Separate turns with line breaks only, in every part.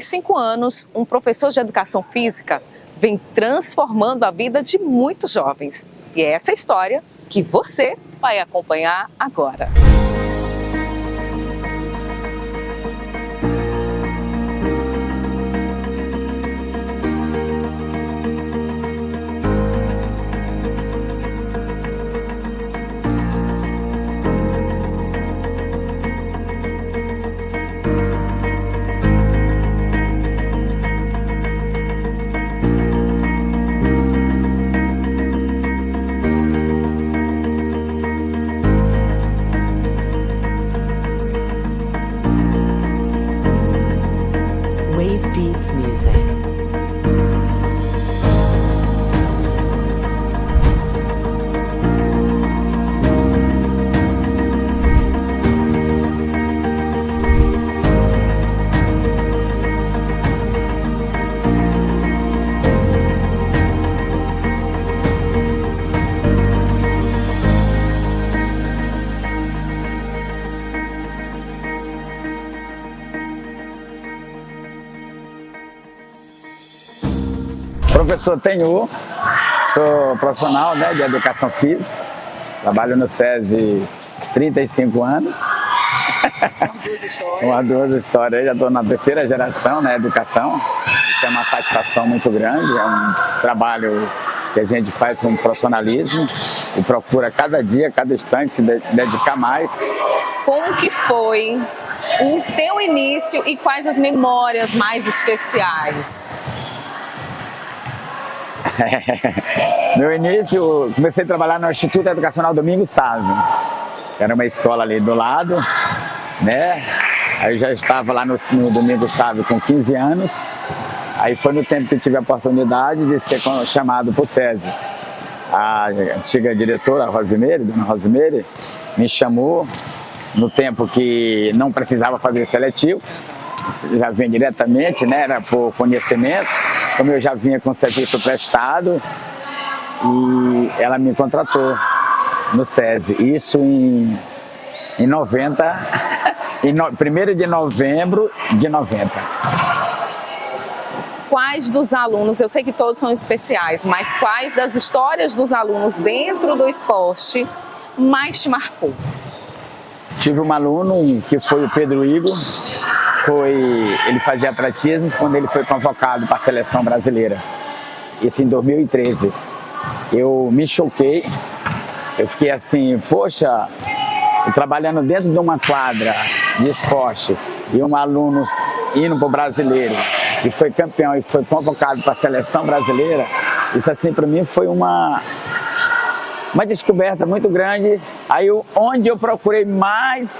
35 anos, um professor de educação física vem transformando a vida de muitos jovens. E é essa história que você vai acompanhar agora.
Wave Beats Music.
Professor Tenhu, sou profissional, de educação física, trabalho no SESI 35 anos. Duas histórias, já estou na terceira geração na educação. Isso é uma satisfação muito grande, é um trabalho que a gente faz com profissionalismo e procura cada dia, cada instante se dedicar mais.
Como que foi o teu início e quais as memórias mais especiais?
Meu início, comecei a trabalhar no Instituto Educacional Domingos Sávio, que era uma escola ali do lado, Aí eu já estava lá no Domingos Sávio com 15 anos, aí foi no tempo que eu tive a oportunidade de ser chamado para o SESI. A antiga diretora, dona Rosimeire, me chamou no tempo que não precisava fazer seletivo, já vinha diretamente, era por conhecimento. Como eu já vinha com serviço prestado, e ela me contratou no SESI, isso em 90, em 1º de novembro de 90.
Quais dos alunos, eu sei que todos são especiais, mas quais das histórias dos alunos dentro do esporte mais te marcou?
Tive um aluno que foi o Pedro Igor. Ele fazia atletismo quando ele foi convocado para a seleção brasileira, isso em 2013. Eu me choquei, eu fiquei assim, poxa, trabalhando dentro de uma quadra de esporte e um aluno indo para o brasileiro e foi campeão e foi convocado para a seleção brasileira, isso assim para mim foi uma descoberta muito grande. Aí onde eu procurei mais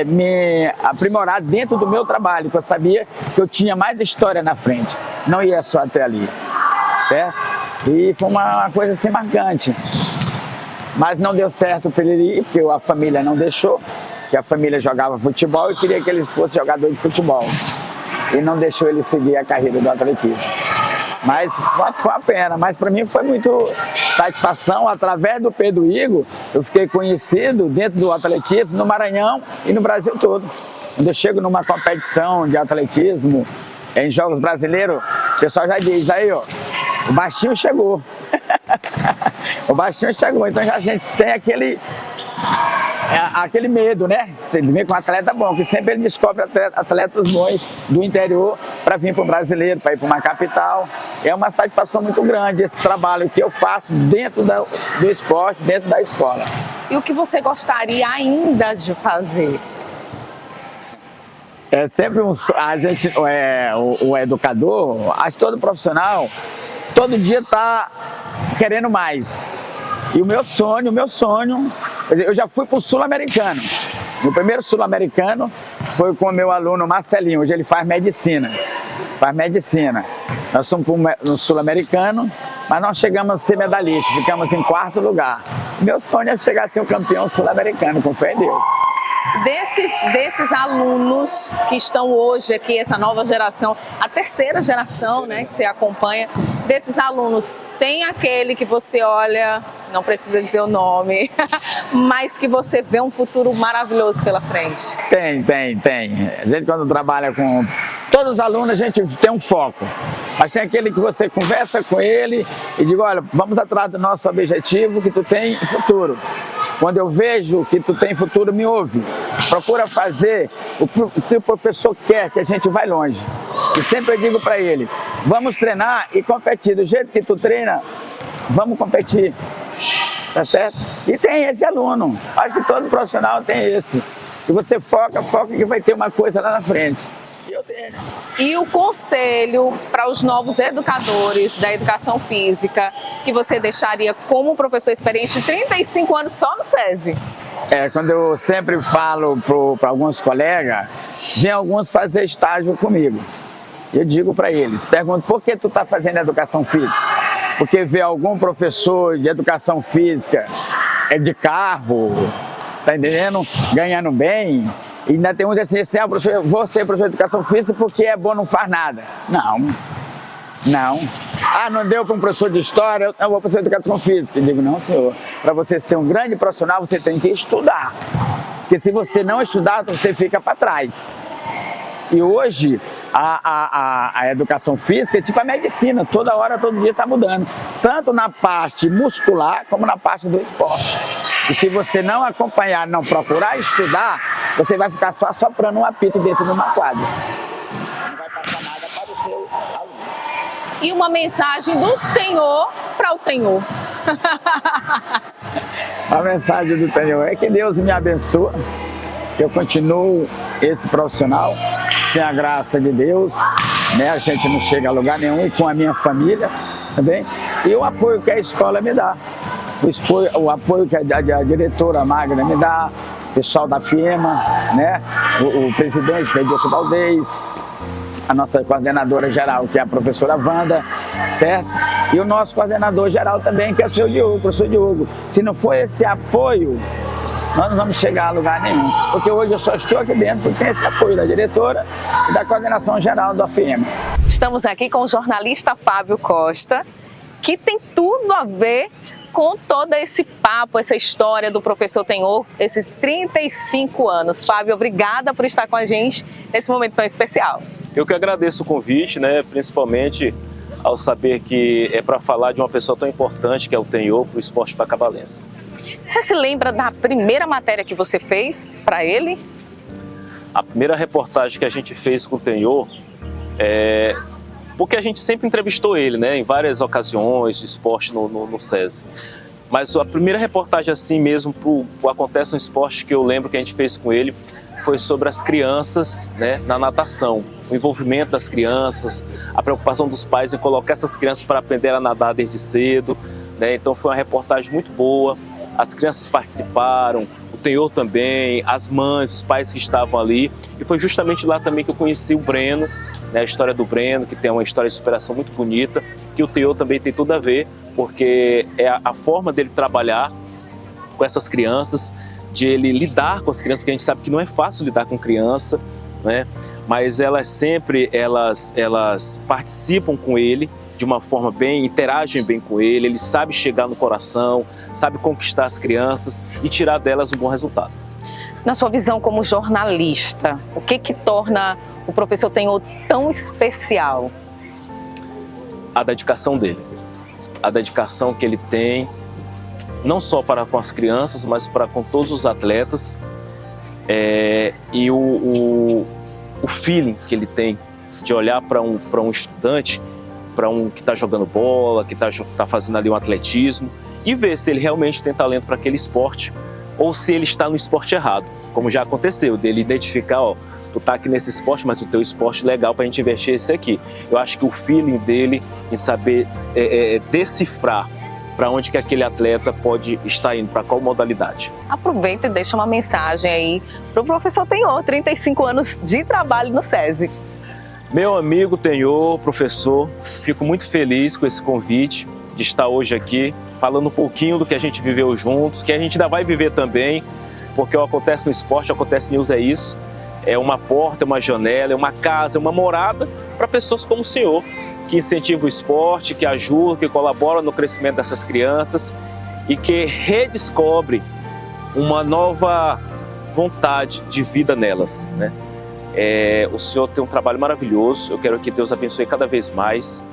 me aprimorar dentro do meu trabalho, que eu sabia que eu tinha mais história na frente, não ia só até ali, certo? E foi uma coisa assim marcante, mas não deu certo para ele ir, porque a família não deixou, que a família jogava futebol e queria que ele fosse jogador de futebol, e não deixou ele seguir a carreira do atletismo. Mas foi uma pena, mas para mim foi muito satisfação. Através do Pedro Igor, eu fiquei conhecido dentro do atletismo no Maranhão e no Brasil todo. Quando eu chego numa competição de atletismo, em Jogos Brasileiros, o pessoal já diz, aí ó, o baixinho chegou. O baixinho chegou, então a gente tem aquele medo, Você vem com um atleta bom, que sempre ele descobre atletas bons do interior para vir para o brasileiro, para ir para uma capital. É uma satisfação muito grande esse trabalho que eu faço dentro do esporte, dentro da escola.
E o que você gostaria ainda de fazer?
É sempre a gente, o educador, acho que todo profissional, todo dia está querendo mais. E o meu sonho, eu já fui para o Sul-Americano. No primeiro Sul-Americano foi com o meu aluno Marcelinho, hoje ele faz medicina. Nós fomos no Sul-Americano, mas não chegamos a ser medalhista, ficamos em 4º lugar. Meu sonho é chegar a ser o campeão sul-americano, com fé em Deus.
Desses alunos que estão hoje aqui, essa nova geração, a terceira geração, que você acompanha, desses alunos, tem aquele que você olha, não precisa dizer o nome, mas que você vê um futuro maravilhoso pela frente?
Tem. A gente quando trabalha com Todos os alunos a gente tem um foco, mas tem aquele que você conversa com ele e diz, olha, vamos atrás do nosso objetivo que tu tem futuro. Quando eu vejo que tu tem futuro, me ouve. Procura fazer o que o professor quer, que a gente vai longe. E sempre eu digo para ele, vamos treinar e competir. Do jeito que tu treina, vamos competir. Tá certo? E tem esse aluno. Acho que todo profissional tem esse. Se você foca que vai ter uma coisa lá na frente. E eu tenho.
E o conselho para os novos educadores da educação física que você deixaria como professor experiente de 35 anos só no SESI?
Quando eu sempre falo para alguns colegas, vem alguns fazer estágio comigo. Eu digo para eles, pergunto, por que tu está fazendo educação física? Porque vê algum professor de educação física de carro, tá entendendo? Ganhando bem. E ainda tem uns assim, professor, vou ser professor de educação física porque é bom, não faz nada. Não. Ah, não deu para um professor de história, eu vou para professor de educação física. Eu digo, não, senhor, para você ser um grande profissional, você tem que estudar. Porque se você não estudar, você fica para trás. E hoje, a educação física é tipo a medicina, toda hora, todo dia está mudando. Tanto na parte muscular, como na parte do esporte. E se você não acompanhar, não procurar estudar, você vai ficar só soprando um apito dentro de uma quadra. Não vai passar nada para o seu aluno.
E uma mensagem do Tenhor para o Tenhor.
A mensagem do Tenhor é que Deus me abençoe, que eu continuo esse profissional, sem a graça de Deus, né? A gente não chega a lugar nenhum, e com a minha família também, e o apoio que a escola me dá. O apoio que a diretora Magna me dá, o pessoal da FIEMA, né? O presidente, Edilson Valdez, a nossa coordenadora geral, que é a professora Wanda, certo? E o nosso coordenador geral também, que é o senhor Diogo, o professor Diogo. Se não for esse apoio, nós não vamos chegar a lugar nenhum. Porque hoje eu só estou aqui dentro porque tem esse apoio da diretora e da coordenação geral do AFM.
Estamos aqui com o jornalista Fábio Costa, que tem tudo a ver com todo esse papo, essa história do professor Tenhor, esses 35 anos. Fábio, obrigada por estar com a gente nesse momento tão especial.
Eu que agradeço o convite, né, principalmente ao saber que é para falar de uma pessoa tão importante que é o Tenhor para o esporte pacabalense.
Você se lembra da primeira matéria que você fez para ele?
A primeira reportagem que a gente fez com o Tenhor porque a gente sempre entrevistou ele, né, em várias ocasiões de esporte no SESI. Mas a primeira reportagem assim mesmo pro Acontece no Esporte que eu lembro que a gente fez com ele foi sobre as crianças, né, na natação. O envolvimento das crianças, a preocupação dos pais em colocar essas crianças para aprender a nadar desde cedo, né? Então foi uma reportagem muito boa, as crianças participaram, o Tenhor também, as mães, os pais que estavam ali. E foi justamente lá também que eu conheci o Breno, né, a história do Breno, que tem uma história de superação muito bonita, que o Tenhor também tem tudo a ver, porque é a forma dele trabalhar com essas crianças, de ele lidar com as crianças, porque a gente sabe que não é fácil lidar com criança, né? Mas elas participam com ele de uma forma bem, interagem bem com ele sabe chegar no coração, sabe conquistar as crianças e tirar delas um bom resultado.
Na sua visão como jornalista, o que torna o professor Tenhor tão especial?
A dedicação dele, a dedicação que ele tem, não só para com as crianças, mas para com todos os atletas, e o feeling que ele tem de olhar para um estudante, para um que está jogando bola, que está fazendo ali um atletismo, e ver se ele realmente tem talento para aquele esporte, ou se ele está no esporte errado, como já aconteceu, dele identificar, ó, tu tá aqui nesse esporte, mas o teu esporte é legal para a gente investir esse aqui. Eu acho que o feeling dele em saber decifrar para onde que aquele atleta pode estar indo, para qual modalidade.
Aproveita e deixa uma mensagem aí para o professor Tenhor, 35 anos de trabalho no SESI.
Meu amigo Tenhor, professor, fico muito feliz com esse convite de estar hoje aqui, falando um pouquinho do que a gente viveu juntos, que a gente ainda vai viver também, porque o Acontece no Esporte, o Acontece News é isso, é uma porta, é uma janela, é uma casa, é uma morada para pessoas como o senhor, que incentiva o esporte, que ajuda, que colabora no crescimento dessas crianças e que redescobre uma nova vontade de vida nelas, né? O senhor tem um trabalho maravilhoso, eu quero que Deus abençoe cada vez mais.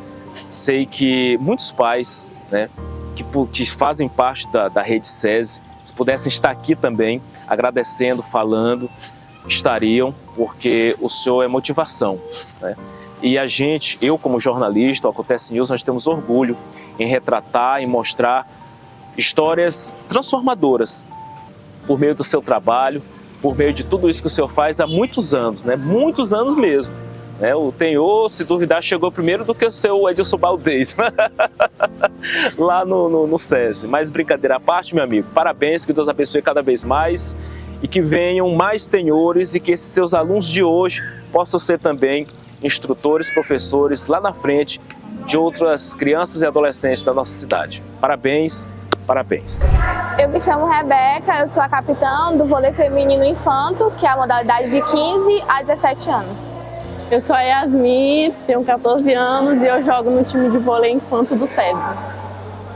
Sei que muitos pais, né, que fazem parte da rede SESI, se pudessem estar aqui também, agradecendo, falando, estariam, porque o senhor é motivação, né? E a gente, eu como jornalista, o Acontece News, nós temos orgulho em retratar, em mostrar histórias transformadoras por meio do seu trabalho, por meio de tudo isso que o senhor faz há muitos anos, né? Muitos anos mesmo. Né? O Tenhor, se duvidar, chegou primeiro do que o seu Edilson Baldez, lá no SESI. Mas brincadeira à parte, meu amigo, parabéns, que Deus abençoe cada vez mais e que venham mais tenhores e que esses seus alunos de hoje possam ser também instrutores, professores lá na frente de outras crianças e adolescentes da nossa cidade. Parabéns, parabéns.
Eu me chamo Rebeca, eu sou a capitã do vôlei feminino infanto, que é a modalidade de 15 a 17 anos.
Eu sou a Yasmin, tenho 14 anos e eu jogo no time de vôlei infanto do SESI.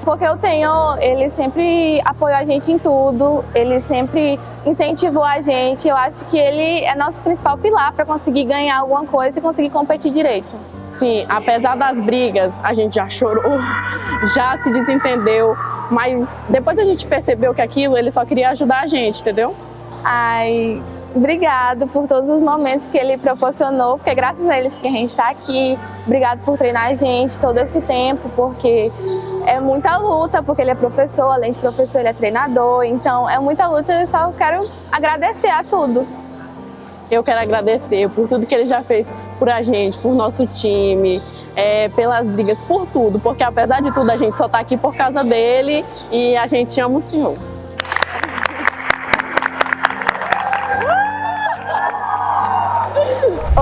Porque o Tenhor, ele sempre apoiou a gente em tudo, ele sempre incentivou a gente. Eu acho que ele é nosso principal pilar para conseguir ganhar alguma coisa e conseguir competir direito.
Sim, apesar das brigas, a gente já chorou, já se desentendeu, mas depois a gente percebeu que aquilo, ele só queria ajudar a gente, entendeu?
Ai, obrigado por todos os momentos que ele proporcionou, porque é graças a eles que a gente está aqui. Obrigado por treinar a gente todo esse tempo, porque é muita luta, porque ele é professor, além de professor ele é treinador, então é muita luta e eu só quero agradecer a tudo.
Eu quero agradecer por tudo que ele já fez por a gente, por nosso time, pelas brigas, por tudo, porque apesar de tudo a gente só está aqui por causa dele e a gente ama o senhor.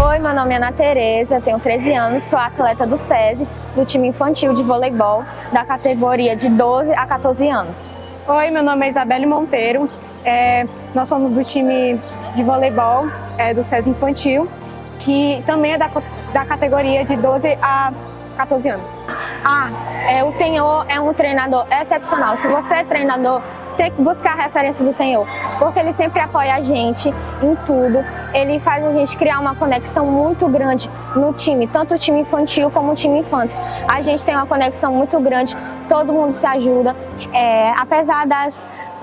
Oi, meu nome é Ana Tereza, tenho 13 anos, sou atleta do SESI, do time infantil de voleibol, da categoria de 12 a 14 anos.
Oi, meu nome é Isabelle Monteiro, nós somos do time de voleibol do SESI Infantil, que também é da categoria de 12 a 14 anos.
O Tenhor é um treinador excepcional. Se você é treinador, tem que buscar a referência do Tenhor, porque ele sempre apoia a gente em tudo. Ele faz a gente criar uma conexão muito grande no time, tanto o time infantil como o time infanto. A gente tem uma conexão muito grande, todo mundo se ajuda. Apesar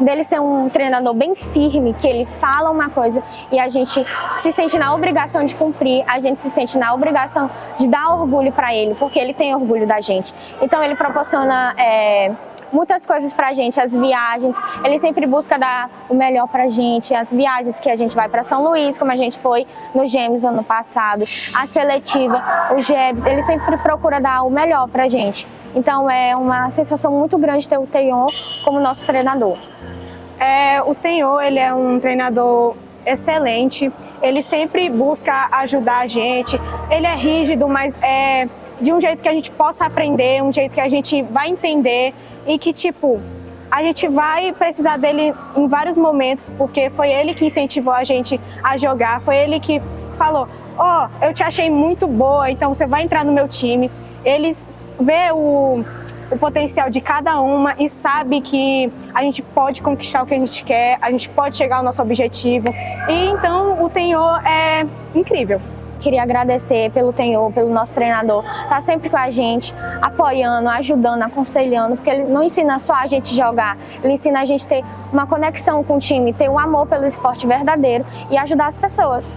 dele ser um treinador bem firme, que ele fala uma coisa e a gente se sente na obrigação de cumprir, a gente se sente na obrigação de dar orgulho para ele, porque ele tem orgulho da gente. Então ele proporciona muitas coisas pra gente, as viagens, ele sempre busca dar o melhor pra gente, as viagens que a gente vai pra São Luís, como a gente foi no Gêmeos ano passado, a seletiva, o GEBS, ele sempre procura dar o melhor pra gente. Então é uma sensação muito grande ter o Tenhor como nosso treinador.
O Tenhor, ele é um treinador excelente, ele sempre busca ajudar a gente, ele é rígido, mas de um jeito que a gente possa aprender, um jeito que a gente vai entender e que, a gente vai precisar dele em vários momentos, porque foi ele que incentivou a gente a jogar, foi ele que falou, eu te achei muito boa, então você vai entrar no meu time. Ele vê o potencial de cada uma e sabe que a gente pode conquistar o que a gente quer, a gente pode chegar ao nosso objetivo. E então o Tenhor é incrível.
Queria agradecer pelo Tenhor, pelo nosso treinador, tá sempre com a gente, apoiando, ajudando, aconselhando, porque ele não ensina só a gente jogar, ele ensina a gente ter uma conexão com o time, ter um amor pelo esporte verdadeiro e ajudar as pessoas.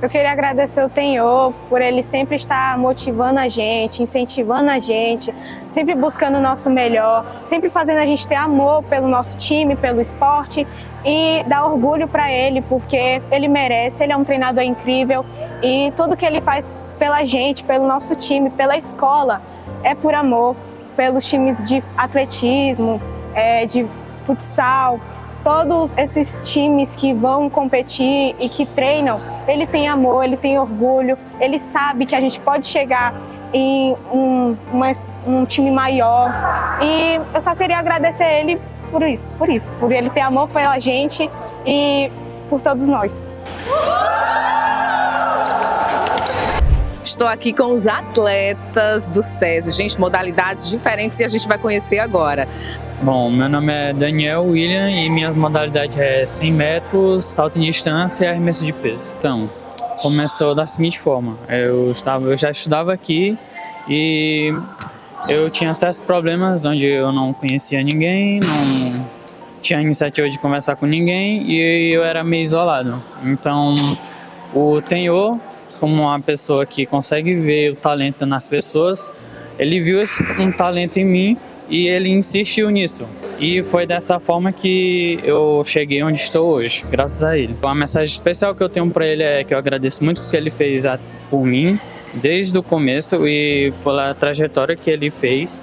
Eu queria agradecer o Tenhor por ele sempre estar motivando a gente, incentivando a gente, sempre buscando o nosso melhor, sempre fazendo a gente ter amor pelo nosso time, pelo esporte e dar orgulho para ele, porque ele merece, ele é um treinador incrível e tudo que ele faz pela gente, pelo nosso time, pela escola, é por amor, pelos times de atletismo, de futsal. Todos esses times que vão competir e que treinam, ele tem amor, ele tem orgulho, ele sabe que a gente pode chegar em um time maior. E eu só queria agradecer ele por ele ter amor pela gente e por todos nós.
Estou aqui com os atletas do SESI, gente, modalidades diferentes e a gente vai conhecer agora.
Bom, meu nome é Daniel William e minha modalidade é 100 metros, salto em distância e arremesso de peso. Então, começou da seguinte forma: eu já estudava aqui e eu tinha certos problemas onde eu não conhecia ninguém, não tinha iniciativa de conversar com ninguém e eu era meio isolado. Então, o Tenho, como uma pessoa que consegue ver o talento nas pessoas, ele viu um talento em mim e ele insistiu nisso. E foi dessa forma que eu cheguei onde estou hoje, graças a ele. Uma mensagem especial que eu tenho para ele é que eu agradeço muito porque ele fez por mim desde o começo e pela trajetória que ele fez.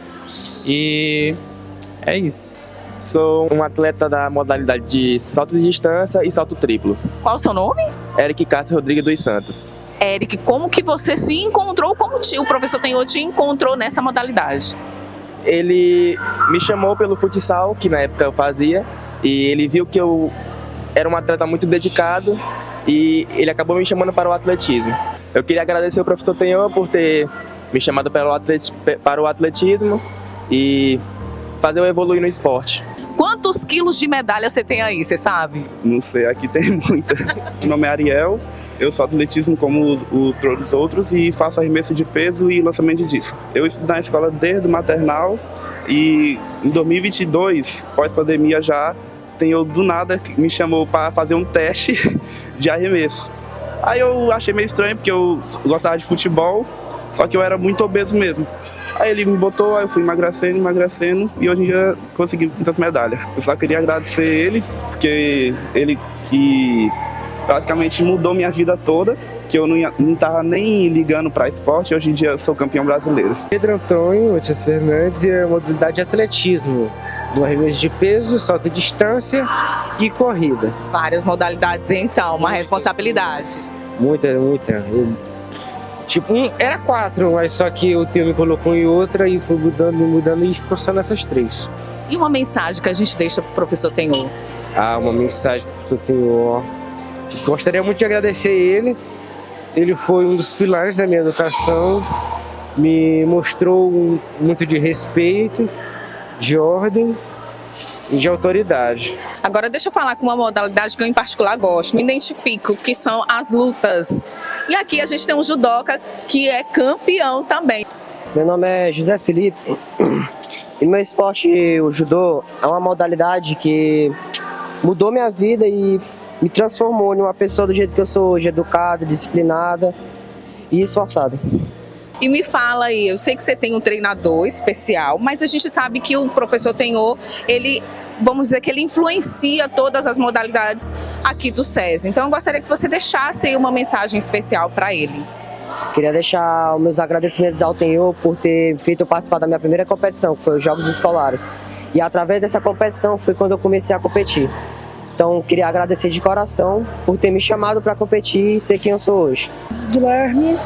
E é isso.
Sou um atleta da modalidade de salto de distância e salto triplo.
Qual o seu nome?
Eric Cássio Rodrigues dos Santos.
Eric, como que você se encontrou, como o professor Tenho te encontrou nessa modalidade?
Ele me chamou pelo futsal, que na época eu fazia, e ele viu que eu era um atleta muito dedicado e ele acabou me chamando para o atletismo. Eu queria agradecer ao professor Tenho por ter me chamado para o atletismo e fazer eu evoluir no esporte.
Quantos quilos de medalha você tem aí, você sabe?
Não sei, aqui tem muita. Meu nome é Ariel, eu sou atletismo como todos os outros e faço arremesso de peso e lançamento de disco. Eu estudo na escola desde o maternal e em 2022, pós-pandemia já, Tenho do nada me chamou para fazer um teste de arremesso. Aí eu achei meio estranho porque eu gostava de futebol, só que eu era muito obeso mesmo. Aí ele me botou, aí eu fui emagrecendo e hoje em dia consegui muitas medalhas. Eu só queria agradecer ele, porque ele que praticamente mudou minha vida toda, que eu não estava nem ligando para esporte, e hoje em dia eu sou campeão brasileiro.
Pedro Antônio Matias Fernandes e a modalidade de atletismo, do arremesso de peso, salto de distância e corrida.
Várias modalidades então, uma responsabilidade.
Muita. Era 4, mas só que o Tenho me colocou em outra e foi mudando e ficou só nessas 3.
E uma mensagem que a gente deixa para o professor Tenho?
Uma mensagem para o professor Tenho. Gostaria muito de agradecer ele. Ele foi um dos pilares da minha educação, me mostrou muito de respeito, de ordem e de autoridade.
Agora deixa eu falar com uma modalidade que eu em particular gosto, me identifico, que são as lutas. E aqui a gente tem um judoca que é campeão também.
Meu nome é José Felipe e meu esporte, o judô, é uma modalidade que mudou minha vida e me transformou em uma pessoa do jeito que eu sou hoje, educada, disciplinada e esforçada.
E me fala aí, eu sei que você tem um treinador especial, mas a gente sabe que o professor Tenho, ele, vamos dizer que ele influencia todas as modalidades aqui do SESI. Então eu gostaria que você deixasse aí uma mensagem especial para ele.
Queria deixar os meus agradecimentos ao Tenho por ter feito eu participar da minha primeira competição, que foi os Jogos Escolares. E através dessa competição foi quando eu comecei a competir. Então queria agradecer de coração por ter me chamado para competir e ser quem eu sou hoje.
Guilherme,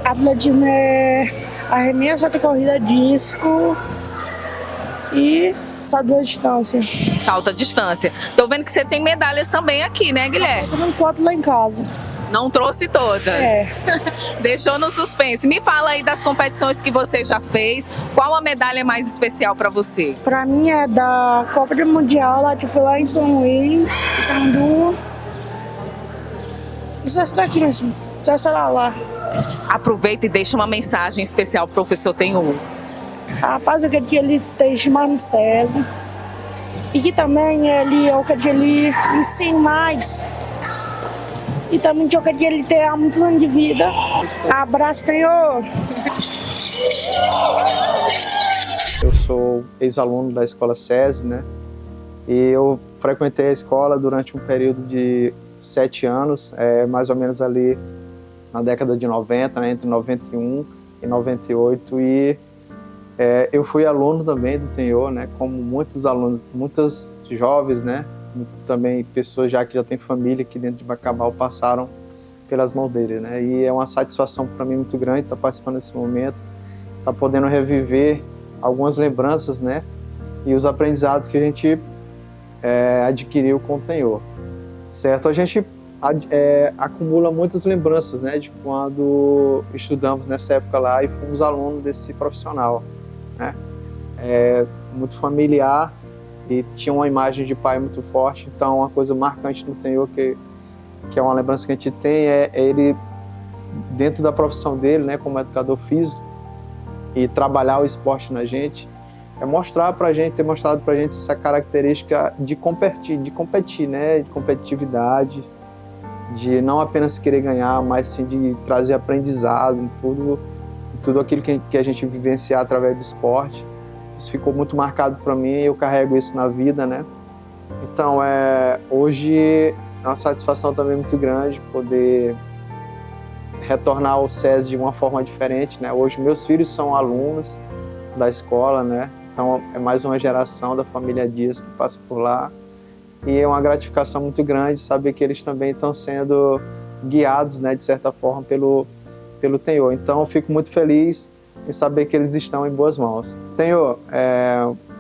atletismo é arremesso de corrida, disco e salto à distância.
Salto à distância. Tô vendo que você tem medalhas também aqui, né, Guilherme?
Eu tenho 4 lá em casa.
Não trouxe todas?
É.
Deixou no suspense. Me fala aí das competições que você já fez. Qual a medalha mais especial para você?
Para mim é da Copa do Mundial, lá que foi lá em São Luís, Itandu. Isso é essa daqui mesmo. Isso é essa lá.
Aproveita e deixa uma mensagem especial pro professor Tenho.
Rapaz, eu queria que ele esteja mais no SESI. E que também eu queria que ele ensine mais. E também eu queria que ele tenha muitos anos de vida. Abraço, Tenho!
Eu sou ex-aluno da escola SESI, né? E eu frequentei a escola durante um período de 7 anos, mais ou menos ali na década de 90, né? Entre 91 e 98. E eu fui aluno também do Tenho, né? Como muitos alunos, muitos jovens, né? Também pessoas que já têm família aqui dentro de Bacabal passaram pelas mãos dele, né? E é uma satisfação para mim muito grande estar participando desse momento, estar podendo reviver algumas lembranças, né? E os aprendizados que a gente adquiriu com o Tenho, certo? A gente acumula muitas lembranças, né? De quando estudamos nessa época lá e fomos alunos desse profissional, né? Muito familiar. E tinha uma imagem de pai muito forte, então uma coisa marcante no Tenho que que é uma lembrança que a gente tem, é ele, dentro da profissão dele, né, como educador físico, e trabalhar o esporte na gente, é mostrar pra gente, ter mostrado pra gente essa característica de competir, né, de competitividade, de não apenas querer ganhar, mas sim de trazer aprendizado em tudo aquilo que a gente vivenciar através do esporte. Isso ficou muito marcado para mim e eu carrego isso na vida, né? Então, hoje é uma satisfação também muito grande poder retornar ao SESI de uma forma diferente, né? Hoje meus filhos são alunos da escola, né? Então é mais uma geração da família Dias que passa por lá. E é uma gratificação muito grande saber que eles também estão sendo guiados, né, de certa forma, pelo Tenho. Então eu fico muito feliz em saber que eles estão em boas mãos. Tenho,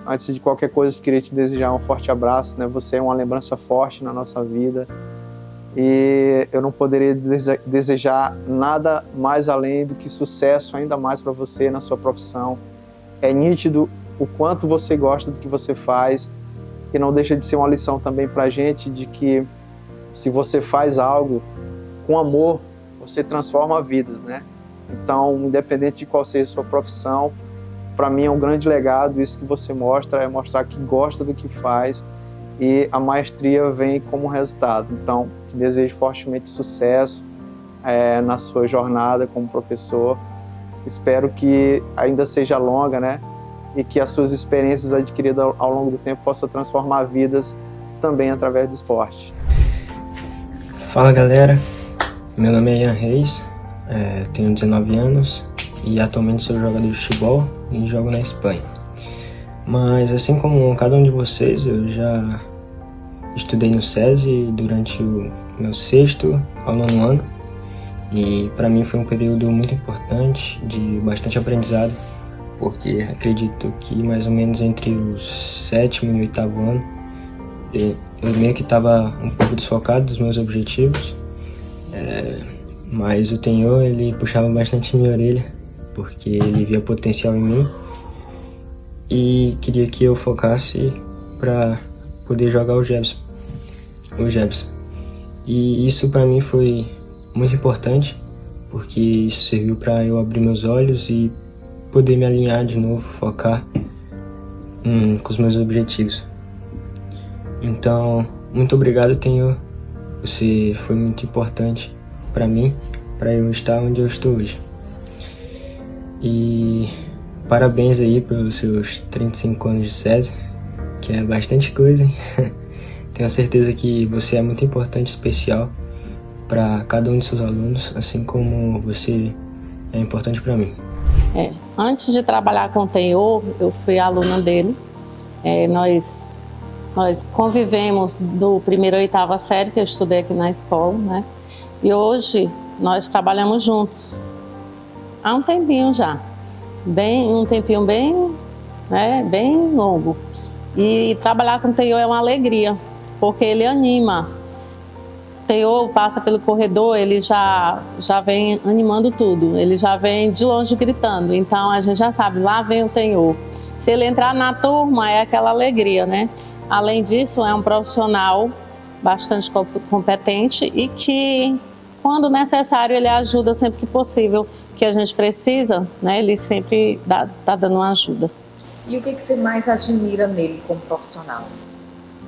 antes de qualquer coisa, queria te desejar um forte abraço, né? Você é uma lembrança forte na nossa vida e eu não poderia desejar nada mais além do que sucesso ainda mais para você na sua profissão. É nítido o quanto você gosta do que você faz e não deixa de ser uma lição também para a gente de que se você faz algo com amor, você transforma vidas, né? Então, independente de qual seja a sua profissão, para mim é um grande legado isso que você mostra, é mostrar que gosta do que faz e a maestria vem como resultado. Então, te desejo fortemente sucesso na sua jornada como professor. Espero que ainda seja longa, né? E que as suas experiências adquiridas ao longo do tempo possam transformar vidas também através do esporte.
Fala galera, meu nome é Ian Reis, tenho 19 anos e atualmente sou jogador de futebol e jogo na Espanha. Mas assim como cada um de vocês, eu já estudei no SESI durante o meu 6º ao 9º ano e para mim foi um período muito importante, de bastante aprendizado, porque acredito que mais ou menos entre o 7º e o 8º ano eu meio que estava um pouco desfocado dos meus objetivos, mas o Tenho, ele puxava bastante minha orelha, porque ele via potencial em mim e queria que eu focasse para poder jogar o Jebson. E isso para mim foi muito importante, porque isso serviu para eu abrir meus olhos e poder me alinhar de novo, focar com os meus objetivos. Então, muito obrigado, Tenho. Você foi muito importante para mim, para eu estar onde eu estou hoje. E parabéns aí pelos seus 35 anos de SESI, que é bastante coisa, hein? Tenho certeza que você é muito importante, especial para cada um de seus alunos, assim como você é importante para mim.
Antes de trabalhar com o Tenho, eu fui aluna dele. Nós convivemos do 1º à 8ª série, que eu estudei aqui na escola, né? E hoje nós trabalhamos juntos há um tempinho já, um tempinho bem longo. E trabalhar com o Tenho é uma alegria, porque ele anima. Tenho passa pelo corredor, ele já vem animando tudo, ele já vem de longe gritando, então a gente já sabe, lá vem o Tenho. Se ele entrar na turma, é aquela alegria, né? Além disso, é um profissional bastante competente e que, quando necessário, ele ajuda sempre que possível, que a gente precisa, né? Ele sempre tá dando uma ajuda.
E o que você mais admira nele como profissional?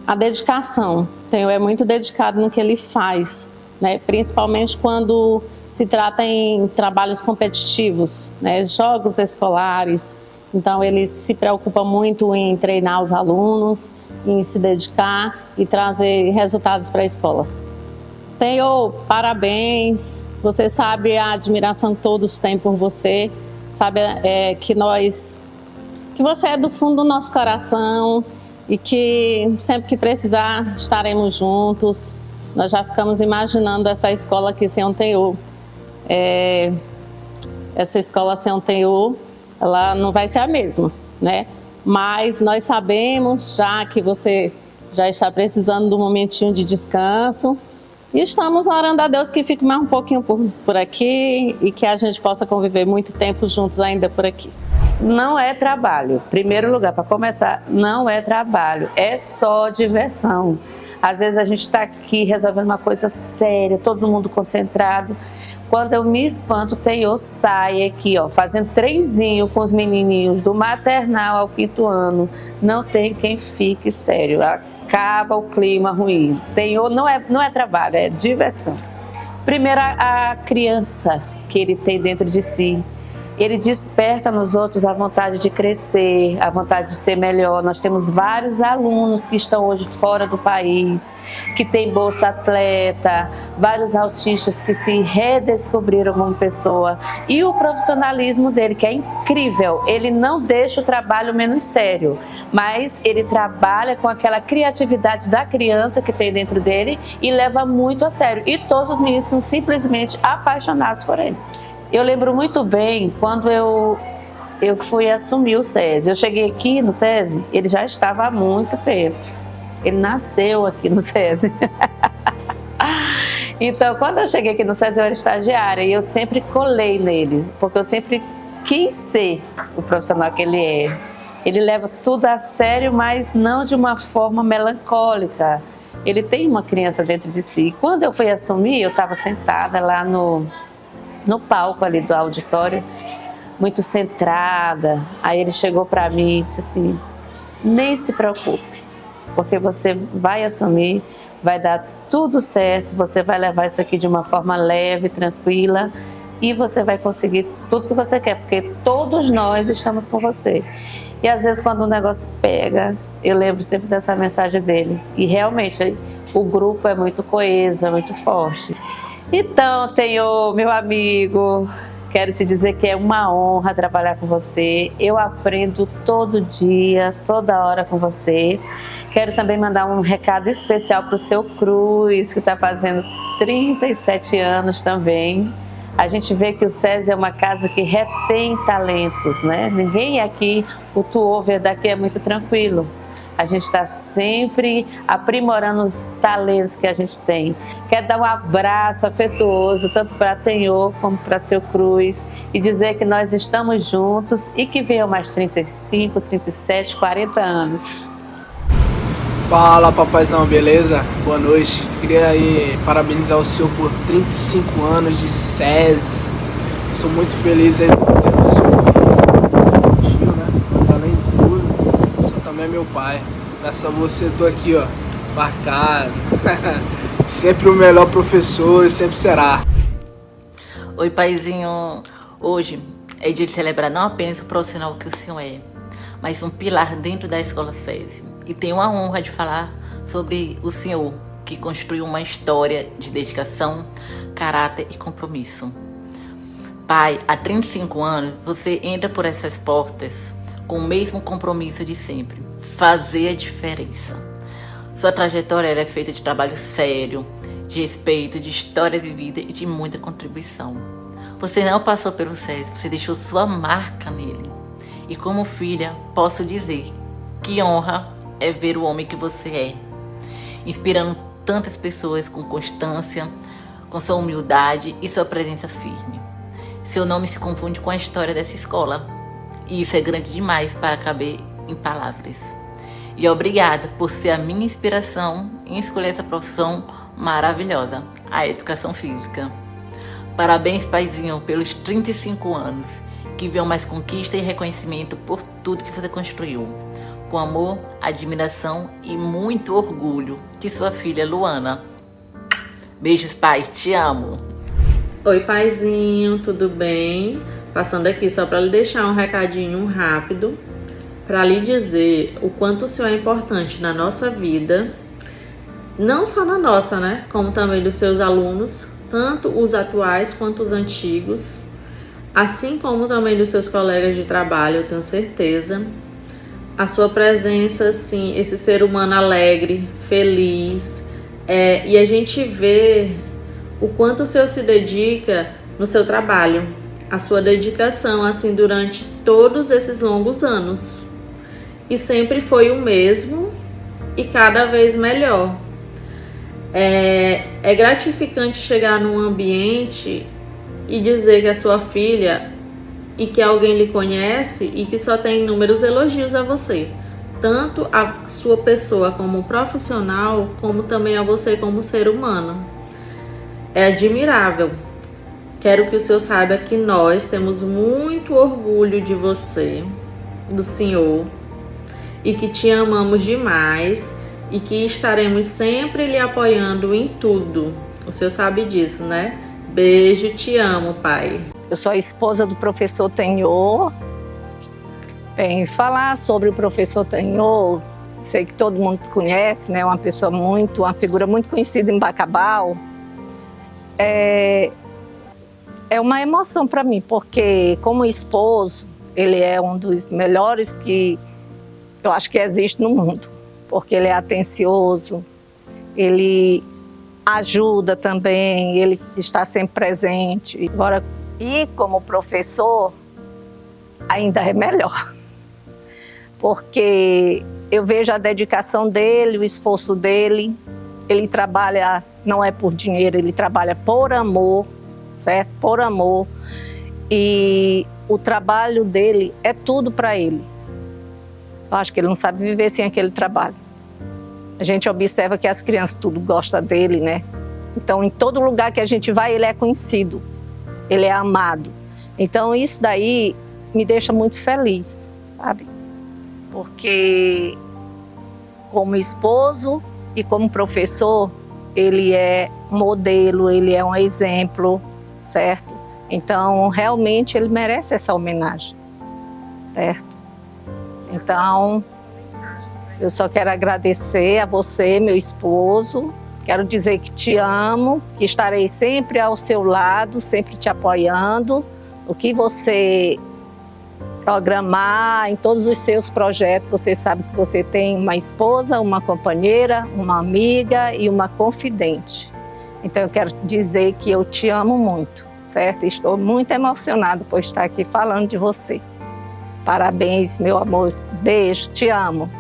A dedicação. Tenho é muito dedicado no que ele faz, né? Principalmente quando se trata em trabalhos competitivos, né? Jogos escolares. Então ele se preocupa muito em treinar os alunos, em se dedicar e trazer resultados para a escola. Tenho, parabéns. Você sabe a admiração que todos têm por você. Sabe que você é do fundo do nosso coração. E que sempre que precisar estaremos juntos. Nós já ficamos imaginando essa escola aqui sem o Tenho. Essa escola sem o Tenho, ela não vai ser a mesma, né? Mas nós sabemos já que você já está precisando de um momentinho de descanso. E estamos orando a Deus que fique mais um pouquinho por aqui e que a gente possa conviver muito tempo juntos ainda por aqui.
Não é trabalho. Primeiro lugar, para começar, não é trabalho, é só diversão.
Às vezes a gente está aqui resolvendo uma coisa séria, todo mundo concentrado. Quando eu me espanto, o Tenho sai aqui, ó, fazendo trenzinho com os menininhos do maternal ao 5º ano. Não tem quem fique sério, acaba o clima ruim. Tenho não é trabalho, é diversão. Primeiro, a criança que ele tem dentro de si. Ele desperta nos outros a vontade de crescer, a vontade de ser melhor. Nós temos vários alunos que estão hoje fora do país, que têm bolsa atleta, vários autistas que se redescobriram como pessoa. E o profissionalismo dele, que é incrível, ele não deixa o trabalho menos sério, mas ele trabalha com aquela criatividade da criança que tem dentro dele e leva muito a sério. E todos os meninos são simplesmente apaixonados por ele. Eu lembro muito bem quando eu fui assumir o SESI. Eu cheguei aqui no SESI, ele já estava há muito tempo. Ele nasceu aqui no SESI. Então, quando eu cheguei aqui no SESI, eu era estagiária e eu sempre colei nele, porque eu sempre quis ser o profissional que ele é. Ele leva tudo a sério, mas não de uma forma melancólica. Ele tem uma criança dentro de si. E quando eu fui assumir, eu estava sentada lá no palco ali do auditório, muito centrada. Aí ele chegou para mim e disse assim: nem se preocupe, porque você vai assumir, vai dar tudo certo, você vai levar isso aqui de uma forma leve, tranquila, e você vai conseguir tudo que você quer, porque todos nós estamos com você. E às vezes quando o negócio pega, eu lembro sempre dessa mensagem dele. E realmente o grupo é muito coeso, é muito forte. Então, Tenho, meu amigo, quero te dizer que é uma honra trabalhar com você. Eu aprendo todo dia, toda hora com você. Quero também mandar um recado especial para o seu Cruz, que está fazendo 37 anos também. A gente vê que o SESI é uma casa que retém talentos, né? Ninguém aqui, o tu-over daqui é muito tranquilo. A gente está sempre aprimorando os talentos que a gente tem. Quero dar um abraço afetuoso, tanto para Tenho como para seu Cruz, e dizer que nós estamos juntos e que venham mais 35, 37, 40 anos.
Fala, papaizão, beleza? Boa noite. Queria aí parabenizar o senhor por 35 anos de SESI. Sou muito feliz aí por ter o senhor como tio, né? Mas além de tudo, o senhor também é meu pai. Graças a você, tô aqui, ó, marcado. Sempre o melhor professor e sempre será.
Oi, paizinho. Hoje é dia de celebrar não apenas o profissional que o senhor é, mas um pilar dentro da escola SESI. E tenho a honra de falar sobre o senhor, que construiu uma história de dedicação, caráter e compromisso. Pai, há 35 anos, você entra por essas portas com o mesmo compromisso de sempre, fazer a diferença. Sua trajetória é feita de trabalho sério, de respeito, de história vivida e de muita contribuição. Você não passou pelo SESI, você deixou sua marca nele. E como filha, posso dizer que honra é ver o homem que você é, inspirando tantas pessoas com constância, com sua humildade e sua presença firme. Seu nome se confunde com a história dessa escola, e isso é grande demais para caber em palavras. E obrigada por ser a minha inspiração em escolher essa profissão maravilhosa, a educação física. Parabéns, paizinho, pelos 35 anos, que venham mais conquista e reconhecimento por tudo que você construiu. Com amor, admiração e muito orgulho de sua filha Luana. Beijos, pai, te amo.
Oi, paizinho, tudo bem? Passando aqui só para lhe deixar um recadinho rápido, para lhe dizer o quanto o senhor é importante na nossa vida, não só na nossa, né? Como também dos seus alunos, tanto os atuais quanto os antigos, assim como também dos seus colegas de trabalho, eu tenho certeza. A sua presença, assim, esse ser humano alegre, feliz, e a gente vê o quanto o senhor se dedica no seu trabalho, a sua dedicação, assim, durante todos esses longos anos. E sempre foi o mesmo e cada vez melhor. É gratificante chegar num ambiente e dizer que a sua filha e que alguém lhe conhece e que só tem inúmeros elogios a você. tanto a sua pessoa como profissional, como também a você como ser humano. É admirável. Quero que o senhor saiba que nós temos muito orgulho de você, do senhor, e que te amamos demais e que estaremos sempre lhe apoiando em tudo. O senhor sabe disso, né? Beijo, te amo, pai.
Eu sou a esposa do professor Tenhor. Bem, falar sobre o professor Tenhor, sei que todo mundo conhece, né? Uma figura muito conhecida em Bacabal. É uma emoção para mim, porque como esposo, ele é um dos melhores que eu acho que existe no mundo, porque ele é atencioso, ele ajuda também, ele está sempre presente. Agora, e como professor, ainda é melhor, porque eu vejo a dedicação dele, o esforço dele. Ele trabalha, não é por dinheiro, ele trabalha por amor, certo? Por amor. E o trabalho dele é tudo para ele. Eu acho que ele não sabe viver sem aquele trabalho. A gente observa que as crianças tudo gostam dele, né? Então, em todo lugar que a gente vai, ele é conhecido, ele é amado. Então, isso daí me deixa muito feliz, sabe? Porque, como esposo e como professor, ele é modelo, ele é um exemplo, certo? Então, realmente, ele merece essa homenagem, certo? Então, eu só quero agradecer a você, meu esposo. Quero dizer que te amo, que estarei sempre ao seu lado, sempre te apoiando. O que você programar, em todos os seus projetos, você sabe que você tem uma esposa, uma companheira, uma amiga e uma confidente. Então eu quero dizer que eu te amo muito, certo? Estou muito emocionada por estar aqui falando de você. Parabéns, meu amor. Beijo, te amo.